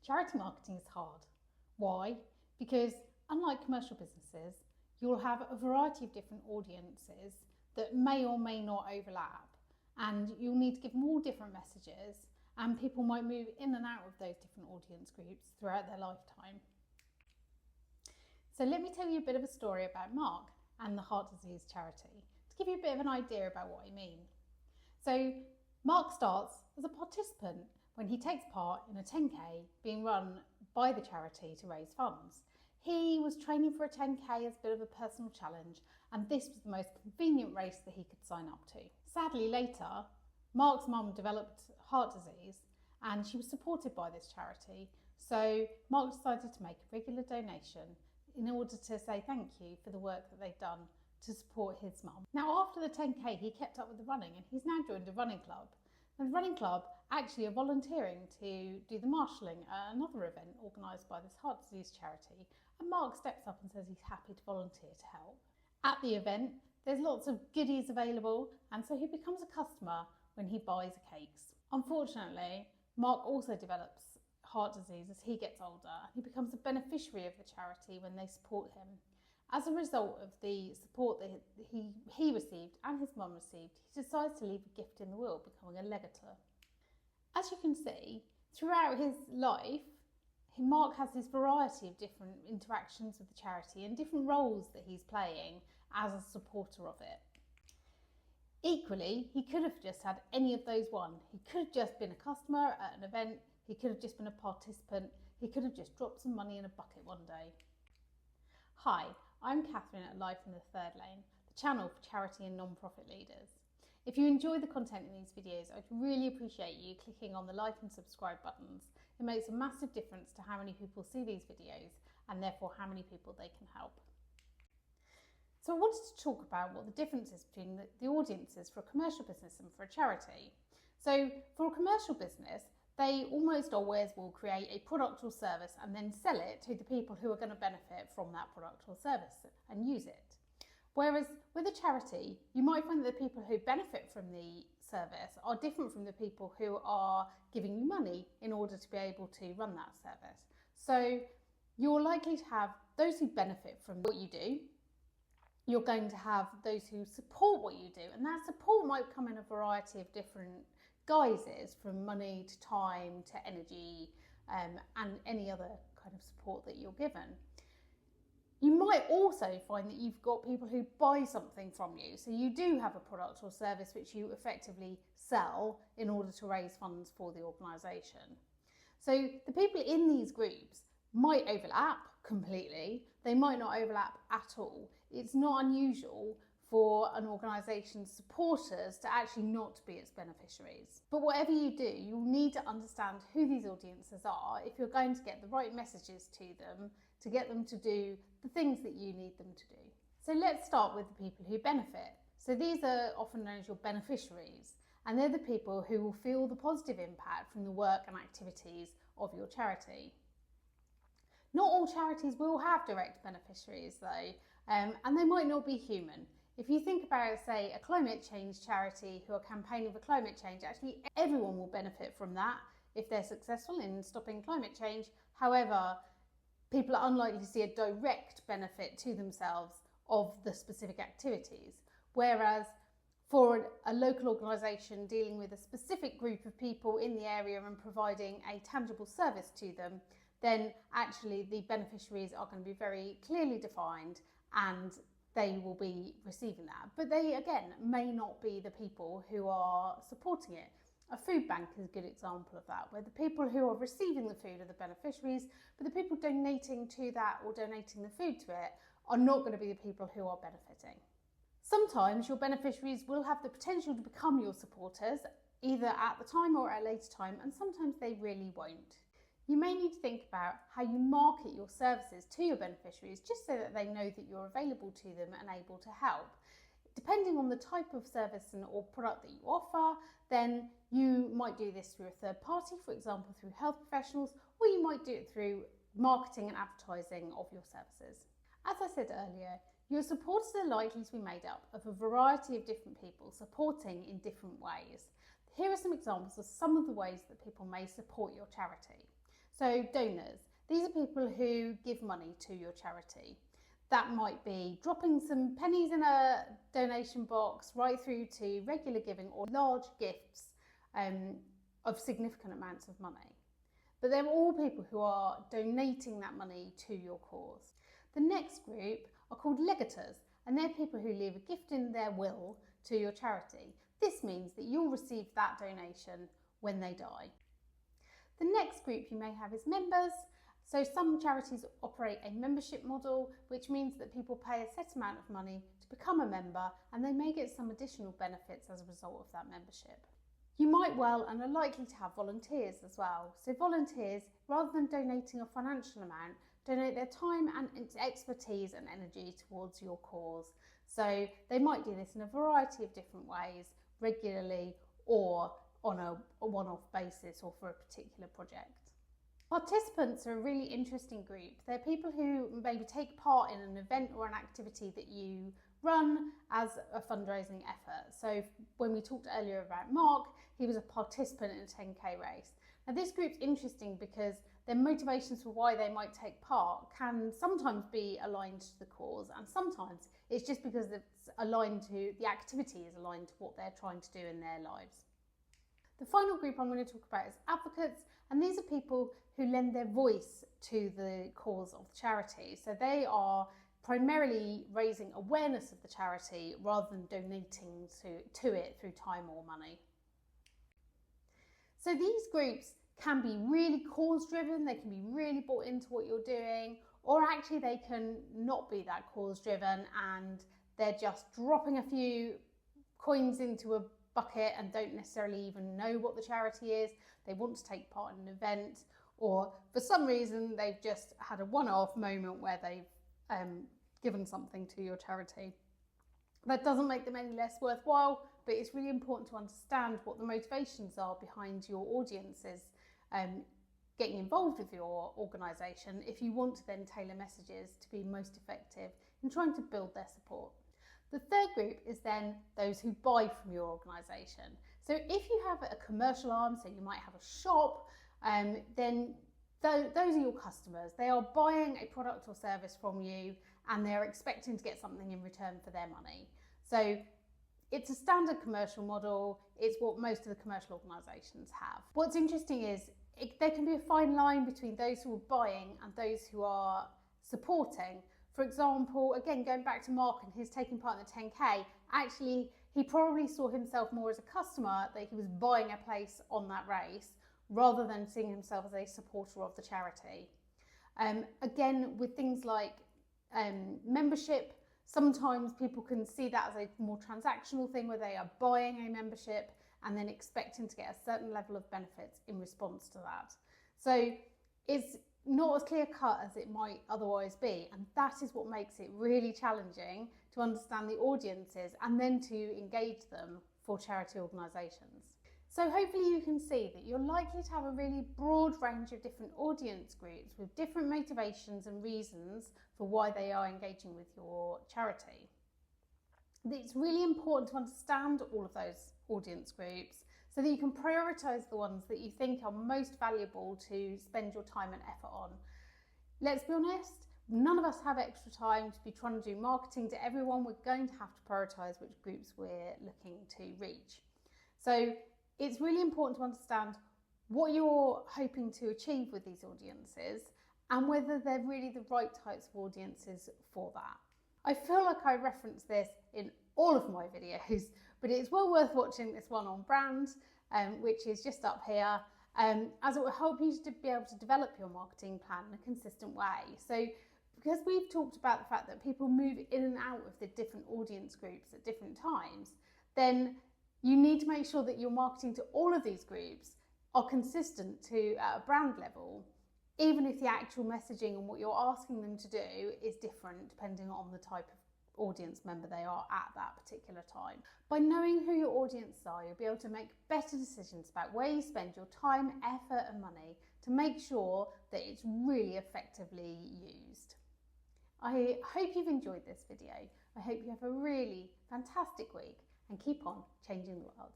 Charity marketing is hard. Why? Because unlike commercial businesses, you'll have a variety of different audiences that may or may not overlap, and you'll need to give them all different messages, and people might move in and out of those different audience groups throughout their lifetime. So let me tell you a bit of a story about Mark and the heart disease charity to give you a bit of an idea about what I mean. So Mark starts as a participant when he takes part in a 10k being run by the charity to raise funds. He was training for a 10k as a bit of a personal challenge, and this was the most convenient race that he could sign up to. Sadly, later, Mark's mum developed heart disease and she was supported by this charity. So Mark decided to make a regular donation in order to say thank you for the work that they've done to support his mum. Now, after the 10k, he kept up with the running and he's now joined a running club. And the running club actually are volunteering to do the marshalling at another event organised by this heart disease charity. And Mark steps up and says he's happy to volunteer to help. At the event, there's lots of goodies available, and so he becomes a customer when he buys cakes. Unfortunately, Mark also develops heart disease as he gets older, and he becomes a beneficiary of the charity when they support him. As a result of the support that he received and his mum received, he decides to leave a gift in the will, becoming a legator. As you can see, throughout his life, Mark has this variety of different interactions with the charity and different roles that he's playing as a supporter of it. Equally, he could have just had any of those one. He could have just been a customer at an event, he could have just been a participant, he could have just dropped some money in a bucket one day. Hi, I'm Katherine at Life in the Third Lane, the channel for charity and non-profit leaders. If you enjoy the content in these videos, I'd really appreciate you clicking on the like and subscribe buttons. It makes a massive difference to how many people see these videos and therefore how many people they can help. So I wanted to talk about what the difference is between the audiences for a commercial business and for a charity. So for a commercial business, they almost always will create a product or service and then sell it to the people who are going to benefit from that product or service and use it. Whereas with a charity, you might find that the people who benefit from the service are different from the people who are giving you money in order to be able to run that service. So you're likely to have those who benefit from what you do. You're going to have those who support what you do, and that support might come in a variety of different guises, from money to time to energy and any other kind of support that you're given. You might also find that you've got people who buy something from you. So you do have a product or service which you effectively sell in order to raise funds for the organisation. So the people in these groups might overlap completely. They might not overlap at all. It's not unusual for an organisation's supporters to actually not be its beneficiaries. But whatever you do, you'll need to understand who these audiences are if you're going to get the right messages to them, to get them to do the things that you need them to do. So let's start with the people who benefit. So these are often known as your beneficiaries, and they're the people who will feel the positive impact from the work and activities of your charity. Not all charities will have direct beneficiaries though, and they might not be human. If you think about, say, a climate change charity who are campaigning for climate change, actually everyone will benefit from that if they're successful in stopping climate change. However, people are unlikely to see a direct benefit to themselves of the specific activities. Whereas for a local organisation dealing with a specific group of people in the area and providing a tangible service to them, then actually the beneficiaries are going to be very clearly defined and they will be receiving that. But they, again, may not be the people who are supporting it. A food bank is a good example of that, where the people who are receiving the food are the beneficiaries, but the people donating to that or donating the food to it are not going to be the people who are benefiting. Sometimes your beneficiaries will have the potential to become your supporters, either at the time or at a later time, and sometimes they really won't. You may need to think about how you market your services to your beneficiaries just so that they know that you're available to them and able to help. Depending on the type of service or product that you offer, then you might do this through a third party, for example, through health professionals, or you might do it through marketing and advertising of your services. As I said earlier, your supporters are likely to be made up of a variety of different people supporting in different ways. Here are some examples of some of the ways that people may support your charity. So donors, these are people who give money to your charity. That might be dropping some pennies in a donation box right through to regular giving or large gifts of significant amounts of money. But they're all people who are donating that money to your cause. The next group are called legators, and they're people who leave a gift in their will to your charity. This means that you'll receive that donation when they die. The next group you may have is members. So some charities operate a membership model, which means that people pay a set amount of money to become a member, and they may get some additional benefits as a result of that membership. You might well and are likely to have volunteers as well. So volunteers, rather than donating a financial amount, donate their time and expertise and energy towards your cause. So they might do this in a variety of different ways, regularly or on a one-off basis or for a particular project. Participants are a really interesting group. They're people who maybe take part in an event or an activity that you run as a fundraising effort. So when we talked earlier about Mark, he was a participant in a 10k race. Now this group's interesting because their motivations for why they might take part can sometimes be aligned to the cause, and sometimes it's just because it's aligned to, the activity is aligned to what they're trying to do in their lives. The final group I'm going to talk about is advocates, and these are people who lend their voice to the cause of the charity. So they are primarily raising awareness of the charity rather than donating to it through time or money. So these groups can be really cause driven, they can be really bought into what you're doing, or actually they can not be that cause driven and they're just dropping a few coins into a bucket and don't necessarily even know what the charity is. They want to take part in an event, or for some reason they've just had a one-off moment where they've given something to your charity. That doesn't make them any less worthwhile, but it's really important to understand what the motivations are behind your audiences getting involved with your organisation if you want to then tailor messages to be most effective in trying to build their support. The third group is then those who buy from your organisation. So if you have a commercial arm, so you might have a shop, then those are your customers. They are buying a product or service from you and they're expecting to get something in return for their money. So it's a standard commercial model. It's what most of the commercial organisations have. What's interesting is there can be a fine line between those who are buying and those who are supporting. For example, again, going back to Mark and his taking part in the 10k, actually he probably saw himself more as a customer, that he was buying a place on that race rather than seeing himself as a supporter of the charity. Again, with things like membership, sometimes people can see that as a more transactional thing where they are buying a membership and then expecting to get a certain level of benefits in response to that. So it's not as clear cut as it might otherwise be, and that is what makes it really challenging to understand the audiences and then to engage them for charity organisations. So hopefully you can see that you're likely to have a really broad range of different audience groups with different motivations and reasons for why they are engaging with your charity. It's really important to understand all of those audience groups so that you can prioritise the ones that you think are most valuable to spend your time and effort on. Let's be honest, none of us have extra time to be trying to do marketing to everyone. We're going to have to prioritise which groups we're looking to reach. So it's really important to understand what you're hoping to achieve with these audiences and whether they're really the right types of audiences for that. I feel like I reference this in all of my videos, but it's well worth watching this one on brand, which is just up here, as it will help you to be able to develop your marketing plan in a consistent way. So because we've talked about the fact that people move in and out of the different audience groups at different times, then you need to make sure that your marketing to all of these groups are consistent to at a brand level, even if the actual messaging and what you're asking them to do is different depending on the type of audience member they are at that particular time. By knowing who your audience are, you'll be able to make better decisions about where you spend your time, effort and money to make sure that it's really effectively used. I hope you've enjoyed this video. I hope you have a really fantastic week and keep on changing the world.